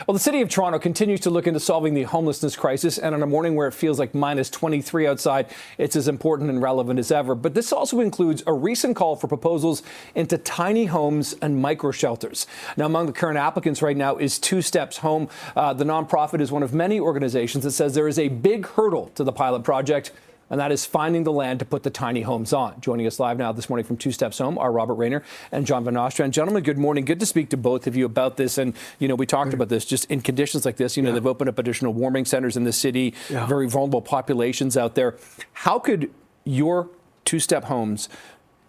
Well, the City of Toronto continues to look into solving the homelessness crisis, and on a morning where it feels like minus 23 outside, it's as important and relevant as ever. But this also includes a recent call for proposals into tiny homes and micro shelters. Now, among the current applicants right now is Two Steps Home. The nonprofit is one of many organizations that says there is a big hurdle to the pilot project, and that is finding the land to put the tiny homes on. Joining us live now this morning from Two Steps Home are Robert Raynor and John Van Nostrand. Gentlemen, good morning. Good to speak to both of you about this. And, we talked about this just in conditions like this. They've opened up additional warming centers in the city, very vulnerable populations out there. How could your two-step homes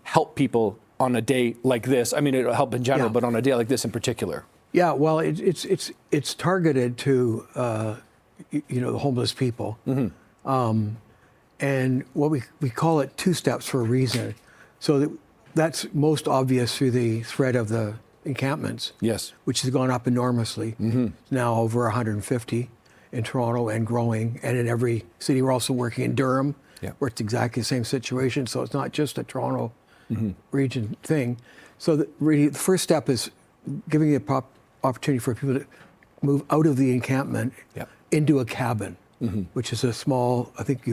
help people on a day like this? I mean, it'll help in general, but on a day like this in particular. Yeah, well, it's targeted to, the homeless people. And what we call it two steps for a reason. So that's most obvious through the threat of the encampments. Yes. Which has gone up enormously. Now over 150 in Toronto and growing. And in every city. We're also working in Durham, where it's exactly the same situation. So it's not just a Toronto region thing. So really the first step is giving the opportunity for people to move out of the encampment into a cabin. Which is a small, I think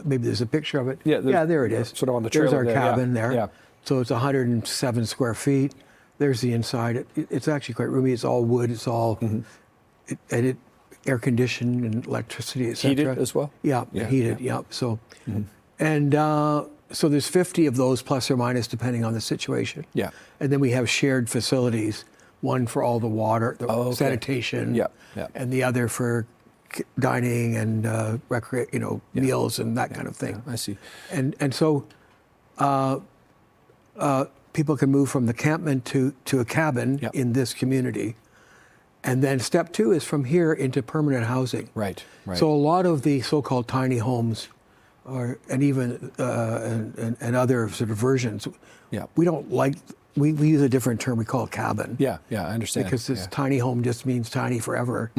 maybe there's a picture of it. Yeah, there it is. Sort of on the trailer. There's our cabin there. Yeah. So it's 107 square feet. There's the inside. It's actually quite roomy. It's all wood. It's all air conditioned and electricity, et cetera. Heated as well? Yeah, heated, So, and so there's 50 of those plus or minus depending on the situation. Yeah. And then we have shared facilities, one for all the water, sanitation, and the other for dining and meals and that kind of thing. I see. And so people can move from the campment to a cabin in this community. And then step two is from here into permanent housing. Right. So a lot of the so-called tiny homes and even and other sort of versions, we don't like. We use a different term. We call it cabin. Yeah, I understand. Because this tiny home just means tiny forever.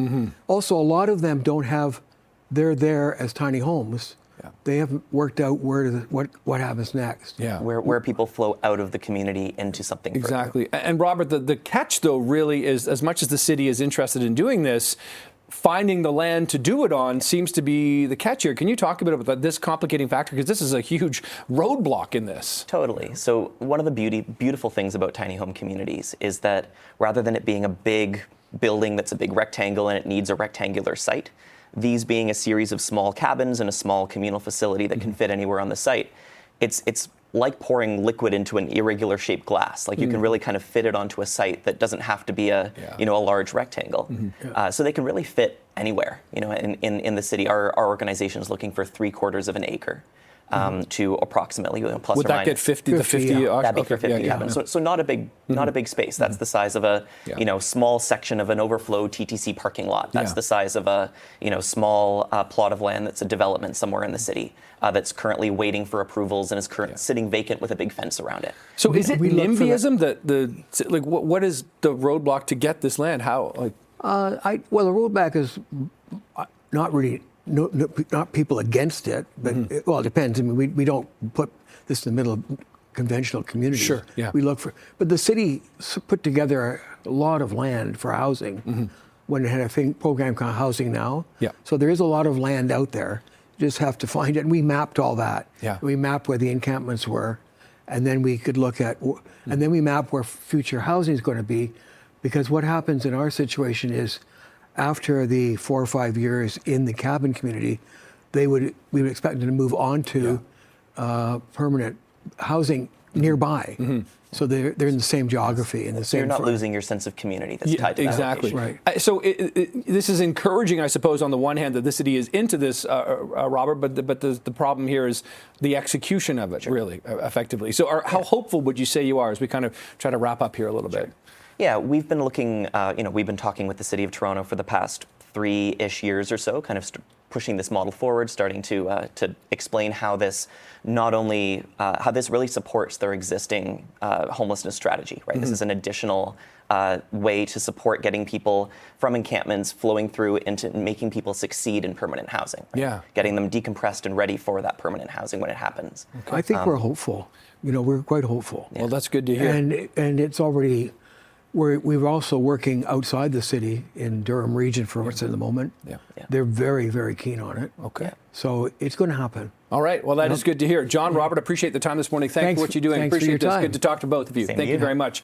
Also, a lot of them don't have, they're there as tiny homes. They haven't worked out what happens next. Where people flow out of the community into something exactly. Further. And Robert, the catch though really is, as much as the city is interested in doing this, finding the land to do it on seems to be the catch here. Can you talk a bit about this complicating factor? Because this is a huge roadblock in this. Totally. So one of the beautiful things about tiny home communities is that rather than it being a big building that's a big rectangle and it needs a rectangular site, these being a series of small cabins and a small communal facility that can fit anywhere on the site, it's like pouring liquid into an irregular shaped glass. Like you can really kind of fit it onto a site that doesn't have to be a large rectangle. So they can really fit anywhere. In the city, our organization is looking for 3/4 of an acre. To approximately plus or minus. Would that get 50 to 50? That'd be for 50 cabins. So not a big space. That's the size of a small section of an overflow TTC parking lot. That's the size of a small plot of land that's a development somewhere in the city that's currently waiting for approvals and is sitting vacant with a big fence around it. So is it NIMBYism that what is the roadblock to get this land? How the roadblock is not really. Not people against it, but it depends. I mean, we don't put this in the middle of conventional communities. Sure, yeah. We look for, but the city put together a lot of land for housing when it had a program called Housing Now. Yeah. So there is a lot of land out there. You just have to find it. And we mapped all that. Yeah. We mapped where the encampments were, and then we could look at, and then we map where future housing is going to be, because what happens in our situation is, after the 4 or 5 years in the cabin community, we would expect them to move on to permanent housing nearby. So they're in the same geography. So you're not losing your sense of community that's tied to that exactly. location. Right. So this is encouraging, I suppose, on the one hand, that the city is into this, Robert, but the problem here is the execution of it, really, effectively. So how hopeful would you say you are as we kind of try to wrap up here a little bit? Yeah, we've been looking, we've been talking with the City of Toronto for the past 3-ish years or so, kind of pushing this model forward, starting to explain how this not only, how this really supports their existing homelessness strategy, right? This is an additional way to support getting people from encampments flowing through into making people succeed in permanent housing. Right? Getting them decompressed and ready for that permanent housing when it happens. I think we're hopeful. We're quite hopeful. Well, that's good to hear. And it's already, We're also working outside the city in Durham region for us at the moment. Yeah. They're very, very keen on it. Okay. So it's going to happen. All right. Well, that is good to hear. John, Robert, appreciate the time this morning. Thank you for what you're doing. Thanks for Appreciate your this. time. Good to talk to both of you. Same Thank to you you. very much.